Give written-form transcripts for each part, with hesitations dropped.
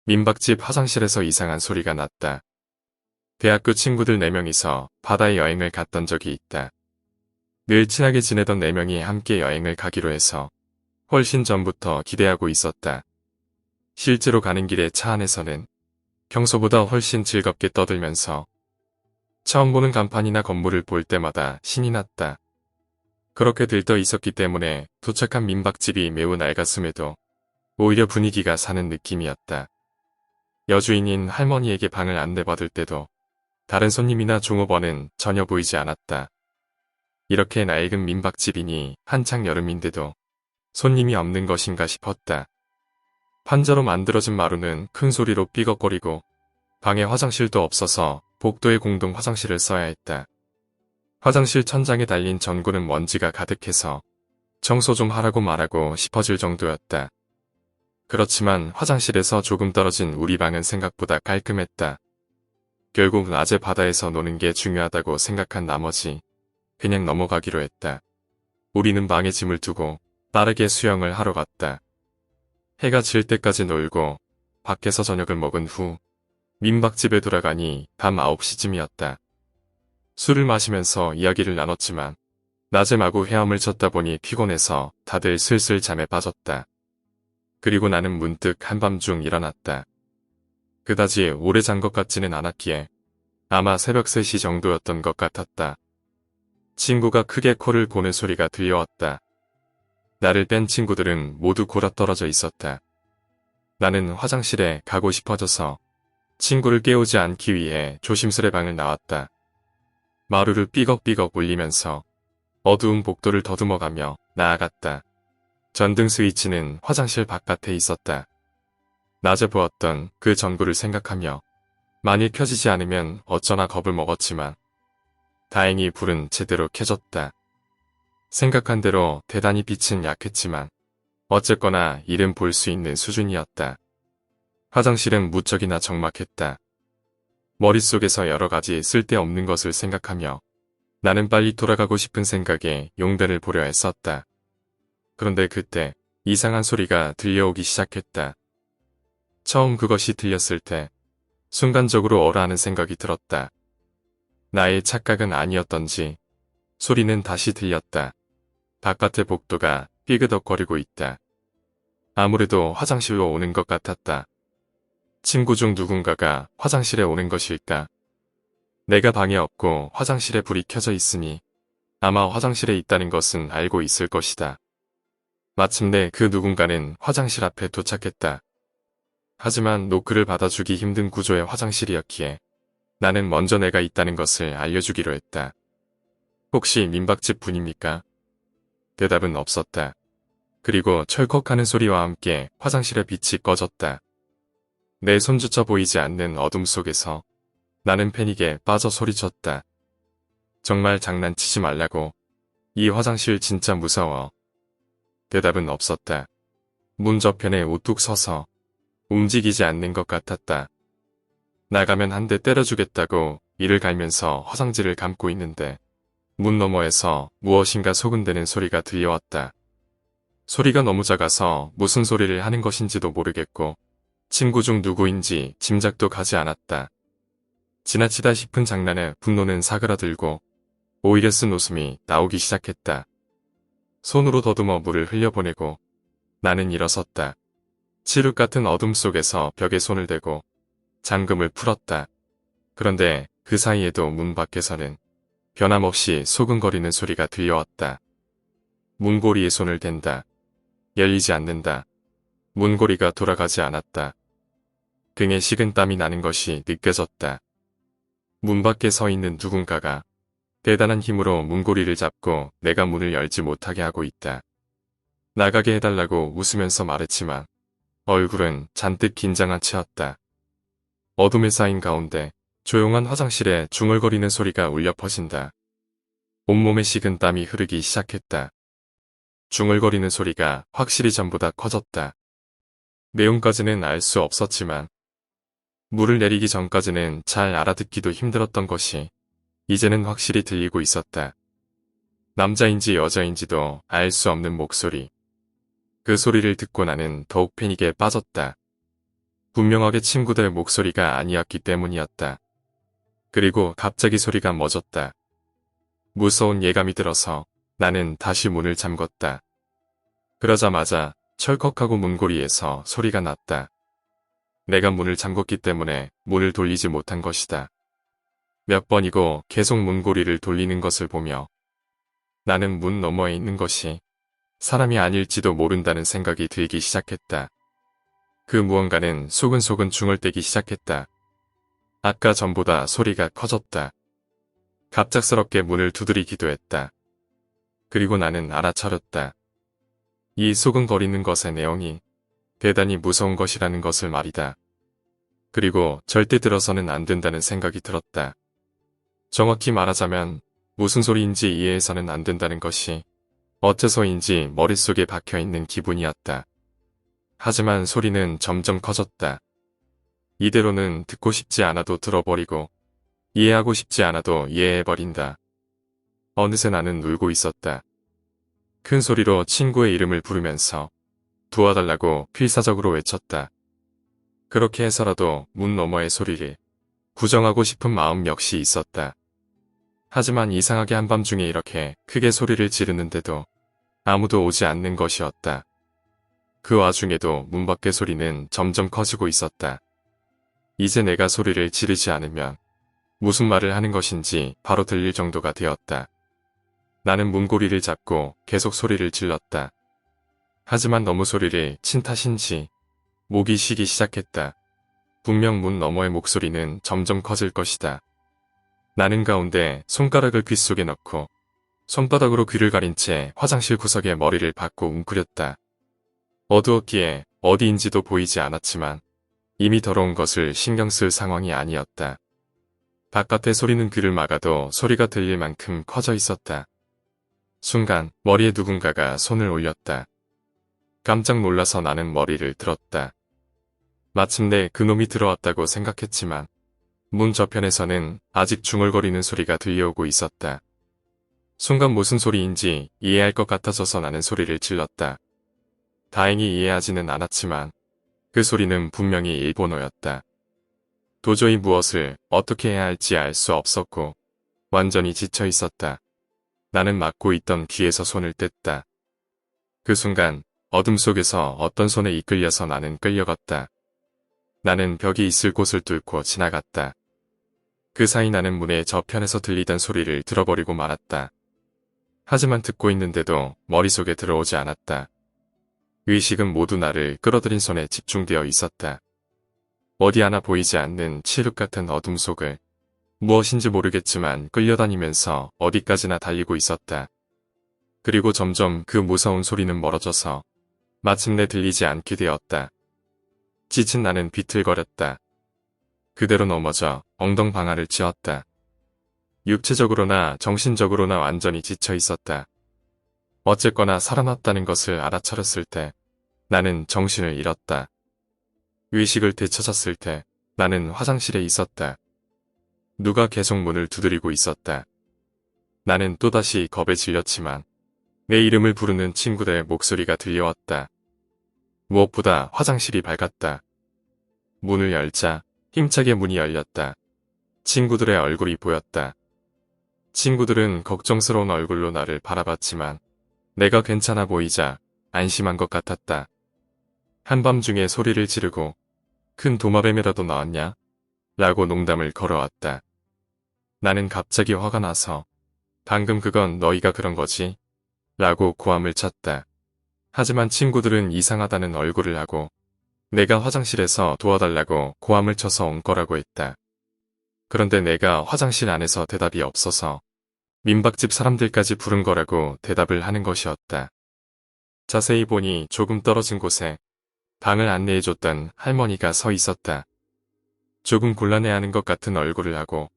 민박집 화장실에서 이상한 소리가 났다. 대학교 친구들 4명이서 바다에 여행을 갔던 적이 있다. 늘 친하게 지내던 4명이 함께 여행을 가기로 해서 훨씬 전부터 기대하고 있었다. 실제로 가는 길에 차 안에서는 평소보다 훨씬 즐겁게 떠들면서 처음 보는 간판이나 건물을 볼 때마다 신이 났다. 그렇게 들떠 있었기 때문에 도착한 민박집이 매우 낡았음에도 오히려 분위기가 사는 느낌이었다. 여주인인 할머니에게 방을 안내받을 때도 다른 손님이나 종업원은 전혀 보이지 않았다. 이렇게 낡은 민박집이니 한창 여름인데도 손님이 없는 것인가 싶었다. 판자로 만들어진 마루는 큰 소리로 삐걱거리고 방에 화장실도 없어서 복도에 공동 화장실을 써야 했다. 화장실 천장에 달린 전구는 먼지가 가득해서 청소 좀 하라고 말하고 싶어질 정도였다. 그렇지만 화장실에서 조금 떨어진 우리 방은 생각보다 깔끔했다. 결국 낮에 바다에서 노는 게 중요하다고 생각한 나머지 그냥 넘어가기로 했다. 우리는 방에 짐을 두고 빠르게 수영을 하러 갔다. 해가 질 때까지 놀고 밖에서 저녁을 먹은 후 민박집에 돌아가니 밤 9시쯤이었다. 술을 마시면서 이야기를 나눴지만 낮에 마구 헤엄을 쳤다 보니 피곤해서 다들 슬슬 잠에 빠졌다. 그리고 나는 문득 한밤중 일어났다. 그다지 오래 잔 것 같지는 않았기에 아마 새벽 3시 정도였던 것 같았다. 친구가 크게 코를 고는 소리가 들려왔다. 나를 뺀 친구들은 모두 골아떨어져 있었다. 나는 화장실에 가고 싶어져서 친구를 깨우지 않기 위해 조심스레 방을 나왔다. 마루를 삐걱삐걱 울리면서 어두운 복도를 더듬어가며 나아갔다. 전등 스위치는 화장실 바깥에 있었다. 낮에 보았던 그 전구를 생각하며 만일 켜지지 않으면 어쩌나 겁을 먹었지만 다행히 불은 제대로 켜졌다. 생각한 대로 대단히 빛은 약했지만 어쨌거나 일은 볼 수 있는 수준이었다. 화장실은 무척이나 적막했다. 머릿속에서 여러 가지 쓸데없는 것을 생각하며 나는 빨리 돌아가고 싶은 생각에 용변을 보려 했었다. 그런데 그때 이상한 소리가 들려오기 시작했다. 처음 그것이 들렸을 때 순간적으로 어라하는 생각이 들었다. 나의 착각은 아니었던지 소리는 다시 들렸다. 바깥의 복도가 삐그덕거리고 있다. 아무래도 화장실로 오는 것 같았다. 친구 중 누군가가 화장실에 오는 것일까? 내가 방에 없고 화장실에 불이 켜져 있으니 아마 화장실에 있다는 것은 알고 있을 것이다. 마침내 그 누군가는 화장실 앞에 도착했다. 하지만 노크를 받아주기 힘든 구조의 화장실이었기에 나는 먼저 내가 있다는 것을 알려주기로 했다. 혹시 민박집 분입니까? 대답은 없었다. 그리고 철컥하는 소리와 함께 화장실의 빛이 꺼졌다. 내 손조차 보이지 않는 어둠 속에서 나는 패닉에 빠져 소리쳤다. 정말 장난치지 말라고. 이 화장실 진짜 무서워. 대답은 없었다. 문 저편에 우뚝 서서 움직이지 않는 것 같았다. 나가면 한 대 때려주겠다고 이를 갈면서 화장지를 감고 있는데 문 너머에서 무엇인가 소근대는 소리가 들려왔다. 소리가 너무 작아서 무슨 소리를 하는 것인지도 모르겠고 친구 중 누구인지 짐작도 가지 않았다. 지나치다 싶은 장난에 분노는 사그라들고 오히려 쓴 웃음이 나오기 시작했다. 손으로 더듬어 물을 흘려보내고 나는 일어섰다. 칠흑 같은 어둠 속에서 벽에 손을 대고 잠금을 풀었다. 그런데 그 사이에도 문 밖에서는 변함없이 소근거리는 소리가 들려왔다. 문고리에 손을 댄다. 열리지 않는다. 문고리가 돌아가지 않았다. 등에 식은 땀이 나는 것이 느껴졌다. 문 밖에 서 있는 누군가가 대단한 힘으로 문고리를 잡고 내가 문을 열지 못하게 하고 있다. 나가게 해달라고 웃으면서 말했지만 얼굴은 잔뜩 긴장한 채였다. 어둠에 쌓인 가운데 조용한 화장실에 중얼거리는 소리가 울려 퍼진다. 온몸에 식은 땀이 흐르기 시작했다. 중얼거리는 소리가 확실히 전보다 커졌다. 내용까지는 알 수 없었지만 물을 내리기 전까지는 잘 알아듣기도 힘들었던 것이 이제는 확실히 들리고 있었다. 남자인지 여자인지도 알 수 없는 목소리. 그 소리를 듣고 나는 더욱 패닉에 빠졌다. 분명하게 친구들의 목소리가 아니었기 때문이었다. 그리고 갑자기 소리가 멎었다. 무서운 예감이 들어서 나는 다시 문을 잠궜다. 그러자마자 철컥하고 문고리에서 소리가 났다. 내가 문을 잠궜기 때문에 문을 돌리지 못한 것이다. 몇 번이고 계속 문고리를 돌리는 것을 보며 나는 문 너머에 있는 것이 사람이 아닐지도 모른다는 생각이 들기 시작했다. 그 무언가는 소근소근 중얼대기 시작했다. 아까 전보다 소리가 커졌다. 갑작스럽게 문을 두드리기도 했다. 그리고 나는 알아차렸다. 이 소근거리는 것의 내용이 대단히 무서운 것이라는 것을 말이다. 그리고 절대 들어서는 안 된다는 생각이 들었다. 정확히 말하자면 무슨 소리인지 이해해서는 안 된다는 것이 어째서인지 머릿속에 박혀있는 기분이었다. 하지만 소리는 점점 커졌다. 이대로는 듣고 싶지 않아도 들어버리고 이해하고 싶지 않아도 이해해버린다. 어느새 나는 울고 있었다. 큰 소리로 친구의 이름을 부르면서 도와달라고 필사적으로 외쳤다. 그렇게 해서라도 문 너머의 소리를 구정하고 싶은 마음 역시 있었다. 하지만 이상하게 한밤중에 이렇게 크게 소리를 지르는데도 아무도 오지 않는 것이었다. 그 와중에도 문 밖의 소리는 점점 커지고 있었다. 이제 내가 소리를 지르지 않으면 무슨 말을 하는 것인지 바로 들릴 정도가 되었다. 나는 문고리를 잡고 계속 소리를 질렀다. 하지만 너무 소리를 친 탓인지 목이 쉬기 시작했다. 분명 문 너머의 목소리는 점점 커질 것이다. 나는 가운데 손가락을 귀 속에 넣고 손바닥으로 귀를 가린 채 화장실 구석에 머리를 박고 웅크렸다. 어두웠기에 어디인지도 보이지 않았지만 이미 더러운 것을 신경 쓸 상황이 아니었다. 바깥의 소리는 귀를 막아도 소리가 들릴 만큼 커져 있었다. 순간 머리에 누군가가 손을 올렸다. 깜짝 놀라서 나는 머리를 들었다. 마침내 그놈이 들어왔다고 생각했지만 문 저편에서는 아직 중얼거리는 소리가 들려오고 있었다. 순간 무슨 소리인지 이해할 것 같아져서 나는 소리를 질렀다. 다행히 이해하지는 않았지만 그 소리는 분명히 일본어였다. 도저히 무엇을 어떻게 해야 할지 알 수 없었고 완전히 지쳐 있었다. 나는 막고 있던 귀에서 손을 뗐다. 그 순간 어둠 속에서 어떤 손에 이끌려서 나는 끌려갔다. 나는 벽이 있을 곳을 뚫고 지나갔다. 그 사이 나는 문의 저편에서 들리던 소리를 들어버리고 말았다. 하지만 듣고 있는데도 머릿속에 들어오지 않았다. 의식은 모두 나를 끌어들인 손에 집중되어 있었다. 어디 하나 보이지 않는 칠흑 같은 어둠 속을 무엇인지 모르겠지만 끌려다니면서 어디까지나 달리고 있었다. 그리고 점점 그 무서운 소리는 멀어져서 마침내 들리지 않게 되었다. 지친 나는 비틀거렸다. 그대로 넘어져 엉덩방아를 찧었다. 육체적으로나 정신적으로나 완전히 지쳐 있었다. 어쨌거나 살아났다는 것을 알아차렸을 때 나는 정신을 잃었다. 의식을 되찾았을 때 나는 화장실에 있었다. 누가 계속 문을 두드리고 있었다. 나는 또다시 겁에 질렸지만 내 이름을 부르는 친구들의 목소리가 들려왔다. 무엇보다 화장실이 밝았다. 문을 열자 힘차게 문이 열렸다. 친구들의 얼굴이 보였다. 친구들은 걱정스러운 얼굴로 나를 바라봤지만 내가 괜찮아 보이자 안심한 것 같았다. 한밤중에 소리를 지르고 큰 도마뱀이라도 나왔냐? 라고 농담을 걸어왔다. 나는 갑자기 화가 나서 방금 그건 너희가 그런 거지? 라고 고함을 쳤다. 하지만 친구들은 이상하다는 얼굴을 하고 내가 화장실에서 도와달라고 고함을 쳐서 온 거라고 했다. 그런데 내가 화장실 안에서 대답이 없어서 민박집 사람들까지 부른 거라고 대답을 하는 것이었다. 자세히 보니 조금 떨어진 곳에 방을 안내해줬던 할머니가 서 있었다. 조금 곤란해하는 것 같은 얼굴을 하고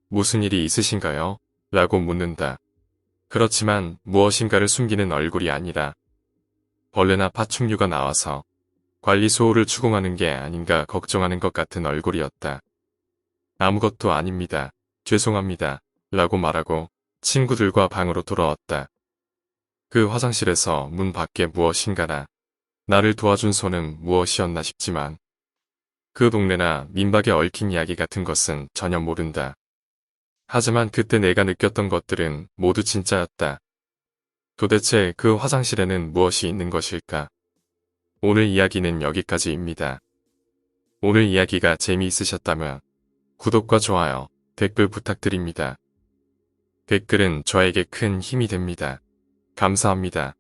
무슨 일이 있으신가요? 라고 묻는다. 그렇지만 무엇인가를 숨기는 얼굴이 아니라 벌레나 파충류가 나와서 관리 소홀을 추궁하는 게 아닌가 걱정하는 것 같은 얼굴이었다. 아무것도 아닙니다. 죄송합니다. 라고 말하고 친구들과 방으로 돌아왔다. 그 화장실에서 문 밖에 무엇인가나 나를 도와준 손은 무엇이었나 싶지만 그 동네나 민박에 얽힌 이야기 같은 것은 전혀 모른다. 하지만 그때 내가 느꼈던 것들은 모두 진짜였다. 도대체 그 화장실에는 무엇이 있는 것일까? 오늘 이야기는 여기까지입니다. 오늘 이야기가 재미있으셨다면 구독과 좋아요, 댓글 부탁드립니다. 댓글은 저에게 큰 힘이 됩니다. 감사합니다.